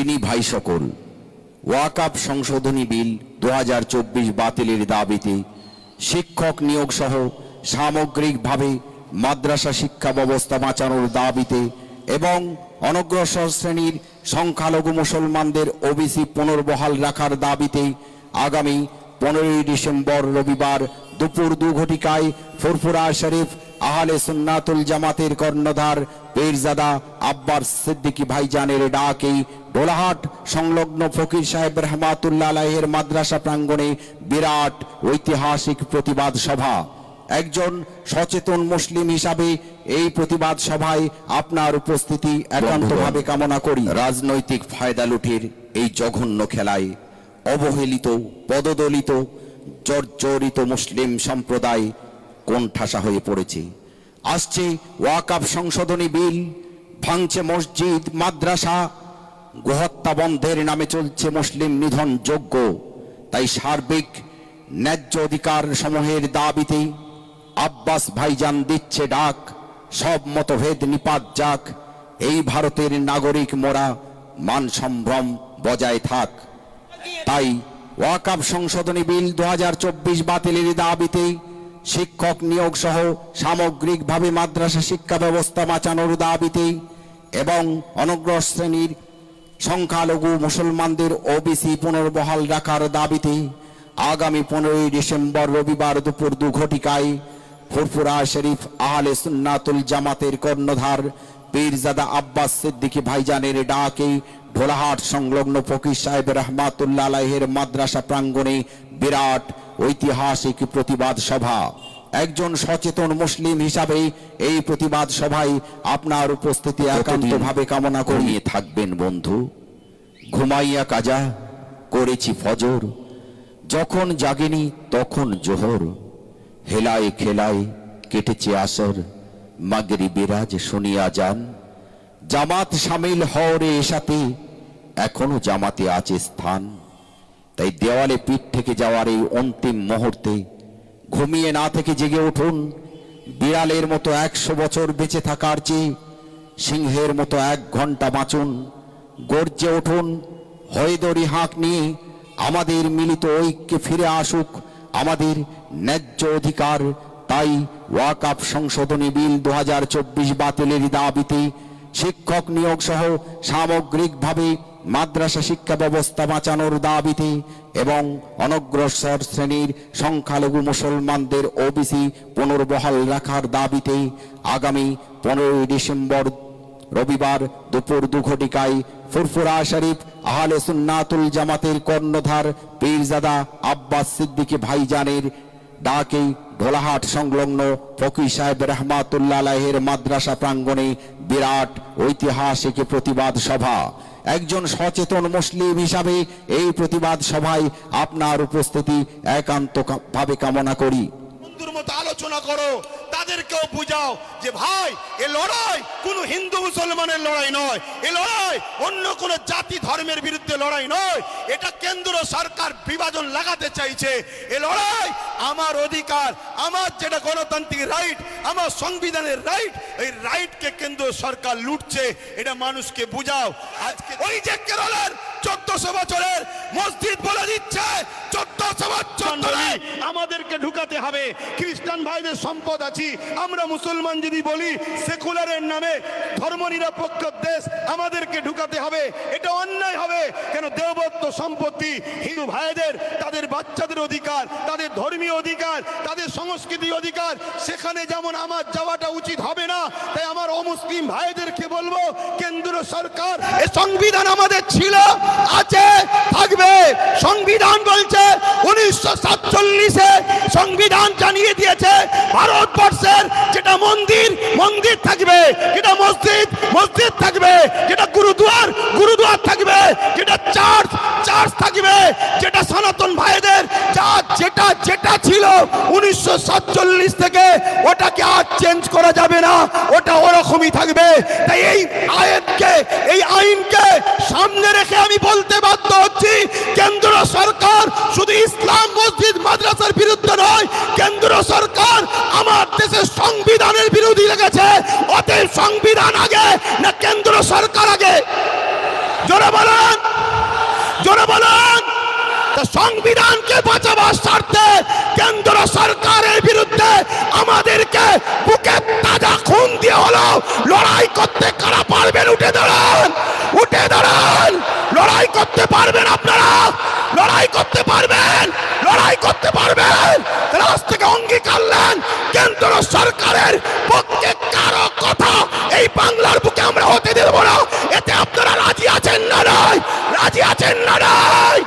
দিনী ভাই সকল, ওয়াকফ সংশোধনী বিল 2024 বাতিলের দাবিতে শিক্ষক নিয়োগ সহ সামগ্রিকভাবে মাদ্রাসা শিক্ষা ব্যবস্থা বাঁচানোর দাবিতে এবং অনগ্রসর শ্রেণীর সংখ্যালঘু মুসলমানদের ওবিসি পুনর্বহাল রাখার দাবিতে আগামী 15 ডিসেম্বর রবিবার দুপুর 2 ঘটিকায় ফুরফুরা শরীফ আহলে সুন্নাতুল জামাতের কর্ণধার পীরজাদা আব্বাস সিদ্দিকী ভাইজানের ডাকে ঢোলাহাট সংলগ্ন ফকির সাহেব রহমাতুল্লাহ আলাইহির মাদ্রাসা প্রাঙ্গণে বিরাট ঐতিহাসিক প্রতিবাদ সভা। একজন সচেতন মুসলিম হিসাবে এই প্রতিবাদ সভায় আপনার উপস্থিতি একান্তভাবে কামনা করি। রাজনৈতিক ফায়দা লুটের এই জঘন্য খেলায় অবহেলিত, পদদলিত, জর্জরিত মুসলিম সম্প্রদায় কোণঠাসা হয়ে পড়েছে। আসছে ওয়াকফ সংশোধনী বিল, ভাঙছে মসজিদ, মাদ্রাসা, গোহত্যা বন্ধের নামে চলছে মুসলিম নিধন যজ্ঞ। তাই সার্বিক ন্যায্য অধিকার সমূহের দাবিতে আব্বাস ভাইজান দিচ্ছে ডাক, সব মতভেদ নিপাত যাক, এই ভারতের নাগরিক মোরা মান সম্ভ্রম বজায় থাক। তাই ওয়াকফ সংশোধনী বিল 2024 বাতিলের দাবিতে শিক্ষক নিয়োগ সহ সামগ্রিকভাবে মাদ্রাসা শিক্ষা ব্যবস্থা বাঁচানোর দাবিতে এবং অনগ্রসর শ্রেণীর সংখ্যালঘু মুসলমানদের ওবিসি পুনর্বহাল রাখার দাবিতে আগামী 15 ডিসেম্বর রবিবার দুপুর 2 ঘটিকায় ফুরফুরা শরীফ আহলে সুন্নাতুল জামাতের কর্ণধার পীরজাদা আব্বাস সিদ্দিকী ভাইজানের ডাকে ঢোলাহাট সংলগ্ন ফকির সাহেব রহমাতুল্লাহ আলাইহির মাদ্রাসা প্রাঙ্গণে বিরাট ঐতিহাসিক প্রতিবাদ সভা। একজন সচেতন মুসলিম হিসাবে এই প্রতিবাদ সভায় আপনার উপস্থিতি একান্তভাবে কামনা করিয়ে থাকবেন। বন্ধু, ঘুমাইয়া কাজা করেছি ফজর, যখন জাগিনি তখন জোহর, হেলায় খেলায় কেটেছে আসর, মাগরিবের আজ শুনিয়া যান, জামাত শামিল হওরে এসাতে এখনো জামাতে আছে স্থান। তাই দেওয়ালে পিঠ থেকে যাওয়ার এই অন্তিম মুহূর্তে ঘুমিয়ে না থেকে জেগে উঠুন। বিড়ালের মতো 100 বছর বেঁচে থাকার চেয়ে সিংহের মতো 1 ঘন্টা বাঁচুন। গর্জে উঠুন হয়দরি হাঁক নিয়ে, আমাদের মিলিত ঐক্যে ফিরে আসুক আমাদের ন্যায্য অধিকার। তাই ওয়াকফ সংশোধনী বিল 2024 বাতিলের দাবিতে শিক্ষক নিয়োগ সহ সামগ্রিকভাবে মাদ্রাসা শিক্ষা ব্যবস্থা বাঁচানোর দাবিতে এবং অনগ্রসর শ্রেণীর সংখ্যালঘু মুসলমানদের ওবিসি পুনর্বহাল রাখার দাবিতে আগামী 15 ডিসেম্বর রবিবার দুপুর 2 ঘটিকায় ফুরফুরা শরীফ আহলে সুন্নাতুল জামাতের কর্ণধার পীরজাদা আব্বাস সিদ্দিকী ভাইজানের ডাকে ঢোলাহাট সংলগ্ন ফকির সাহেব রহমাতুল্লাহ আলাইহির মাদ্রাসা প্রাঙ্গণে বিরাট ঐতিহাসিক প্রতিবাদ সভা। একজন সচেতন মুসলিম হিসাবে এই প্রতিবাদ সভায় আপনার উপস্থিতি একান্তভাবে কামনা করি। বন্ধুর মতো আলোচনা করো, তাদেরকেও বুঝাও যে ভাই, এ লড়াই কোন হিন্দু মুসলমানের লড়াই নয়, এ লড়াই অন্য কোন জাতি ধর্মের বিরুদ্ধে লড়াই নয়। এটা কেন্দ্র সরকার বিভাজন লাগাতে চাইছে। এ লড়াই আমার অধিকার, আমার যেটা গণতান্ত্রিক রাইট, আমার সংবিধানের রাইট, এই রাইটকে কেন্দ্র সরকার লুটছে। এটা মানুষকে বুঝাও। আজকে ওই যে কেরলের 1400 বছরের মসজিদ বলে দিচ্ছে 1400 বছর ধরে আমাদেরকে ঢুকাতে হবে। খ্রিস্টান ভাইদের সম্পদ আছে, আমরা মুসলমান যদি বলি সেকুলারের নামে ধর্মনিরপেক্ষ দেশ আমাদেরকে ঢুকাতে হবে, এটা অন্যায় হবে। কেন দেবত্ব সম্পত্তি হিন্দু ভাইদের, তাদের বাচ্চাদের অধিকার, তাদের ধর্মীয় অধিকার, তাদের সংস্কৃতি অধিকার, সেখানে যেমন আমার যাওয়াটা উচিত হবে না। তাই আমার অমুসলিম ভাইদেরকে বলবো, কেন্দ্র সরকার এই সংবিধান আমাদের ছিল, আছে, থাকবে। সংবিধান বলছে 1947-এ সংবিধান জানিয়ে দিয়েছে ভারতবর্ষের যেটা মন্দির মন্দির থাকবে, যেটা মসজিদ মসজিদ থাকবে, যেটা গুরুদুয়ার গুরুদুয়ার থাকবে, যেটা চার্চ চার্চ থাকবে, যেটা সনাতন ভাইদের যা যেটা যেটা ছিল 1947 থেকে ওটাকে আর চেঞ্জ করা যাবে না, ওটা ওরকমই থাকবে। তাই এই আইনকে সামনে রেখে আমি বলতে বাধ্য হচ্ছি, কেন্দ্র সরকার শুধু ইসলাম মসজিদ মাদ্রাসার বিরুদ্ধে নয়, কেন্দ্র সরকার আমার দেশের সংবিধানের বিরোধী লেগেছে। অতএব সংবিধান আগে না কেন্দ্র সরকার আগে? জোরে বলেন। সংবিধানকে বাঁচাবার স্বার্থে কেন্দ্র সরকারের বিরুদ্ধে আমাদেরকে বুকে তাজা খুন দিয়ে হলো লড়াই করতে কারা পারবেন? উঠে দাঁড়ান, উঠে দাঁড়ান। লড়াই করতে পারবেন আপনারা, লড়াই করতে পারবেন, লড়াই করতে পারবেন। রাজ থেকে অঙ্গীকার নেন, কেন্দ্র সরকারের পক্ষে কারো কথা এই বাংলার বুকে আমরা হতে দেব না। এতে আপনারা রাজি আছেন না? নাই রাজি আছেন না? নাই